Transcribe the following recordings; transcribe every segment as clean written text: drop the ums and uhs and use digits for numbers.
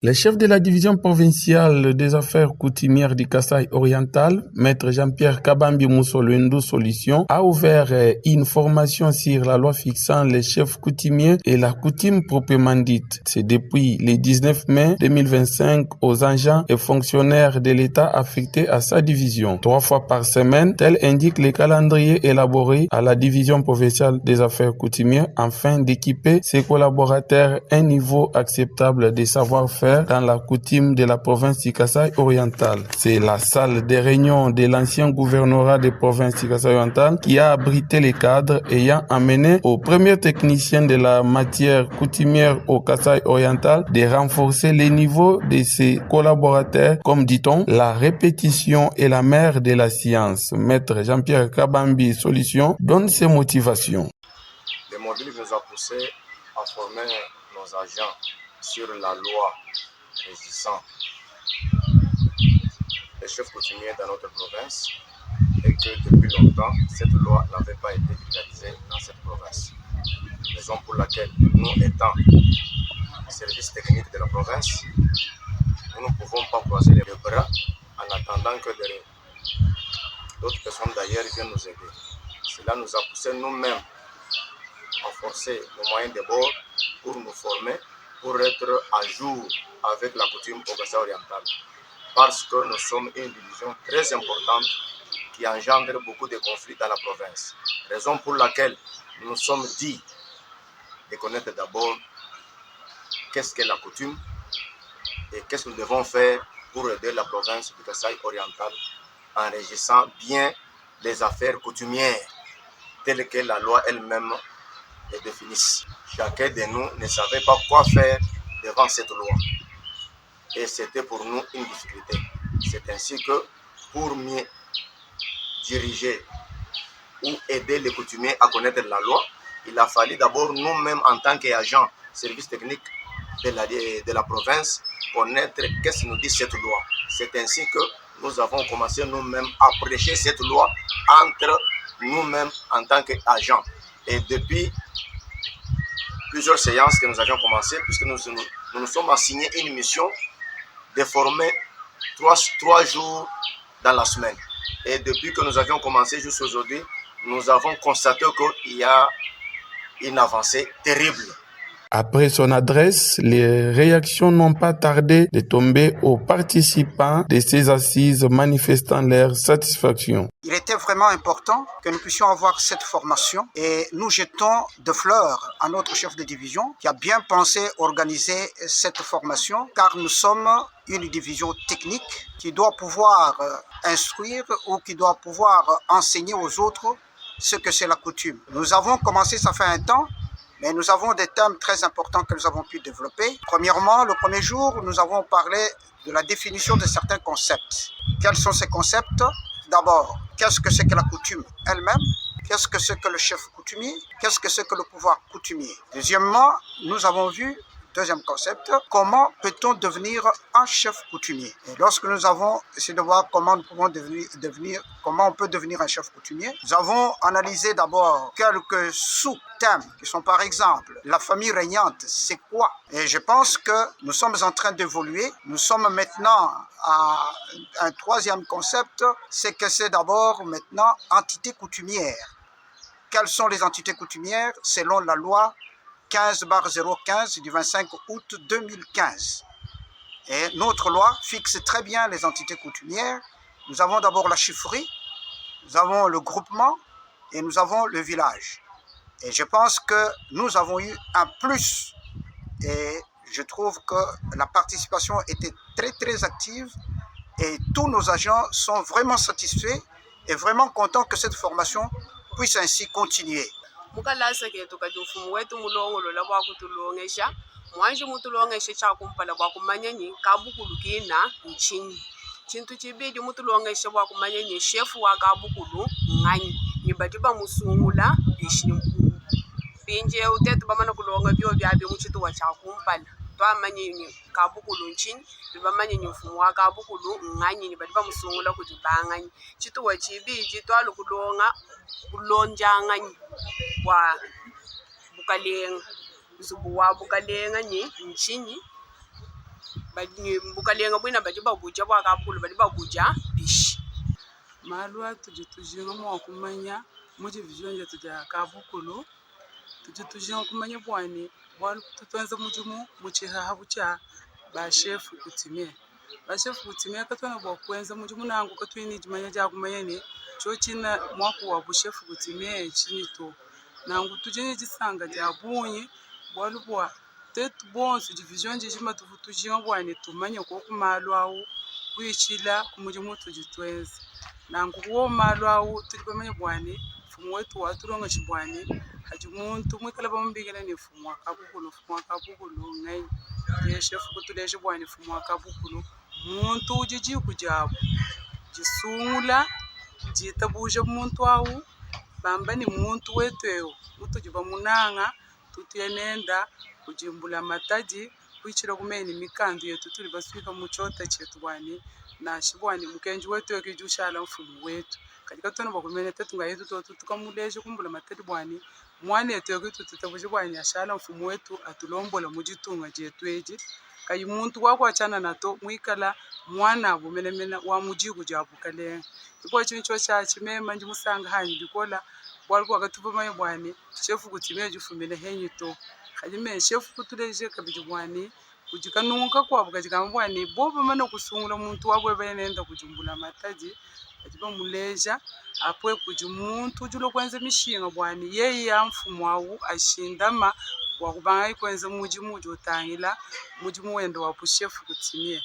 Le chef de la division provinciale des affaires coutumières du Kasaï oriental, maître Jean-Pierre Kabambi Moussolendo Solution, a ouvert une formation sur la loi fixant les chefs coutumiers et la coutume proprement dite. C'est depuis le 19 mai 2025 aux agents et fonctionnaires de l'État affectés à sa division. 3 fois par semaine, tel indique le calendrier élaboré à la division provinciale des affaires coutumières afin d'équiper ses collaborateurs à un niveau acceptable de savoir-faire dans la coutume de la province du Kasaï oriental. C'est la salle des réunions de l'ancien gouvernorat de province du Kasaï oriental qui a abrité les cadres ayant amené aux premiers techniciens de la matière coutumière au Kasaï oriental de renforcer les niveaux de ses collaborateurs. Comme dit-on, la répétition est la mère de la science. Maître Jean-Pierre Kabambi Solution donne ses motivations. Le module nous a poussé à former nos agents sur la loi régissant les chefs coutumiers dans notre province et que depuis longtemps, cette loi n'avait pas été vulgarisée dans cette province. Raison pour laquelle nous, étant service technique de la province, nous ne pouvons pas croiser les bras en attendant que d'autres personnes d'ailleurs viennent nous aider. Cela nous a poussé nous-mêmes à forcer nos moyens de bord pour nous former, pour être à jour avec la coutume au Kasaï oriental. Parce que nous sommes une division très importante qui engendre beaucoup de conflits dans la province. Raison pour laquelle nous nous sommes dit de connaître d'abord qu'est-ce qu'est la coutume et qu'est-ce que nous devons faire pour aider la province du Kasaï oriental en régissant bien les affaires coutumières telles que la loi elle-même les définisse. Chacun de nous ne savait pas quoi faire devant cette loi. Et c'était pour nous une difficulté. C'est ainsi que pour mieux diriger ou aider les coutumiers à connaître la loi, il a fallu d'abord nous-mêmes en tant qu'agents service technique de la province connaître qu'est-ce que nous dit cette loi. C'est ainsi que nous avons commencé nous-mêmes à prêcher cette loi entre nous-mêmes en tant qu'agents. Et depuis plusieurs séances que nous avions commencé, puisque nous sommes assignés une mission de former 3 jours dans la semaine. Et depuis que nous avions commencé jusqu'à aujourd'hui, nous avons constaté qu'il y a une avancée terrible. Après son adresse, les réactions n'ont pas tardé de tomber aux participants de ces assises manifestant leur satisfaction. Il était vraiment important que nous puissions avoir cette formation et nous jetons de fleurs à notre chef de division qui a bien pensé organiser cette formation car nous sommes une division technique qui doit pouvoir instruire ou qui doit pouvoir enseigner aux autres ce que c'est la coutume. Nous avons commencé, ça fait un temps, mais nous avons des thèmes très importants que nous avons pu développer. Premièrement, le premier jour, nous avons parlé de la définition de certains concepts. Quels sont ces concepts? D'abord, qu'est-ce que c'est que la coutume elle-même? Qu'est-ce que c'est que le chef coutumier? Qu'est-ce que c'est que le pouvoir coutumier? Deuxièmement, nous avons vu, deuxième concept, comment peut-on devenir un chef coutumier? Et lorsque nous avons essayé de voir comment nous pouvons comment on peut devenir un chef coutumier, nous avons analysé d'abord quelques sous-thèmes qui sont par exemple la famille régnante, c'est quoi? Et je pense que nous sommes en train d'évoluer. Nous sommes maintenant à un troisième concept, c'est que c'est d'abord maintenant entité coutumière. Quelles sont les entités coutumières selon la loi 15/015 du 25 août 2015. Et notre loi fixe très bien les entités coutumières. Nous avons d'abord la chefferie, nous avons le groupement et nous avons le village. Et je pense que nous avons eu un plus. Et je trouve que la participation était très très active et tous nos agents sont vraiment satisfaits et vraiment contents que cette formation puisse ainsi continuer. Mukalasa ke tukati ufumu wetu mulongo la bwa kutulongesha mwanje mutulongesha cha kumpala bwa kumanyanyi kabukulu kina nchini chintu chibidi mutulongesha bwa kumanyanyi shefu wa kabukulu ngani nibatiba musungula bishini pinje utetu bamana kulonga byo byabe muchitu wa cha kumpala twamanyi kabukulu nchini bamanyi ufumu wa kabukulu ngani nibatiba musungula kujibangani chitu wa chibidi twalu kulonga kulonjangani wa bukalenga zubu wa bukalenga ni nchini bukalenga bwina badi babuja bwa kabulu badi babuja bishi malwa tujitujinga mwa kumanya mu division yetu ya kabukulu tujitujinga kumanya bwani bwalu tutwenza mujumu muchiha bucha ba chef kutimie katwana bwa kwenza mujumu nangu katwini jimanya ja kumanya ni chochina mwaku wa chef kutimie chinito nangu tujinye jisanga ja bunyi bwalu bwa tetu bonsu division jima tujinga bwani tumanya ko kumalwa kuichila kumujumu tujitwenza nangu kuwo malwa tulipamanya bwani fumu wetu waturonga chibwani haji muntu mwikala bambigana ni fumu akabukulu ngai ye chef kutuleje bwani fumu akabukulu muntu ujiji kujabu jisungula jitabuje muntu awu bamba ni muntu wetu mutujiba munanga tutenenda kujimbula mataji kuichira kumeni mikandu yetu tuli baswika muchota chetu bwani na shibwani mukenji wetu yakijushala mfumu wetu katika tona bakumene tetu ngayetu to tukamuleje kumbula matadi bwani mwana yetu yakitu tutabuje bwani ashala mfumu wetu atulombola mujitunga jetu eji kayi muntu wako achana nato mwikala mwana abumelemena wa mujigu jabukale ipo chincho cha chimema nji musanga hanyi bikola bwaliko akatupama bwani chefu kutimeje fumene henyito kalime chefu kutuleje kabiji bwani kujikanunka kwabo kajikamubwani boba mana kusungula muntu wabwe benenda kujumbula mataji ajiba muleja apwe kujumuntu julo kwenza mishinga bwani yeye ya mfumu wawu ashindama wakubanga ikwenza mujimu jotangila mujimu wendo wa pushefu kutimie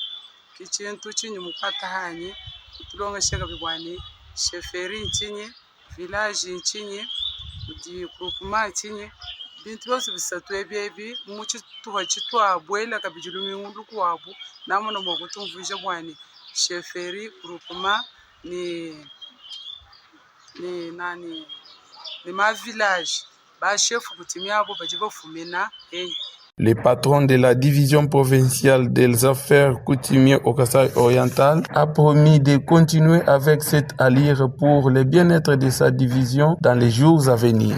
kichintu chinyi mukata hanyi tulonga shaka bwani sheferi nchinyi village nchinyi di groupement nchinyi bintu byose bisatu ebyebi muchi tuha chitwa bwela kabijulumi ngundu kwabu namona mwakutumvuje bwani sheferi groupement ni ma village ba chef kutimia abo bajiba fumena Le patron de la division provinciale des affaires coutumières au Kasaï oriental a promis de continuer avec cette alliance pour le bien-être de sa division dans les jours à venir.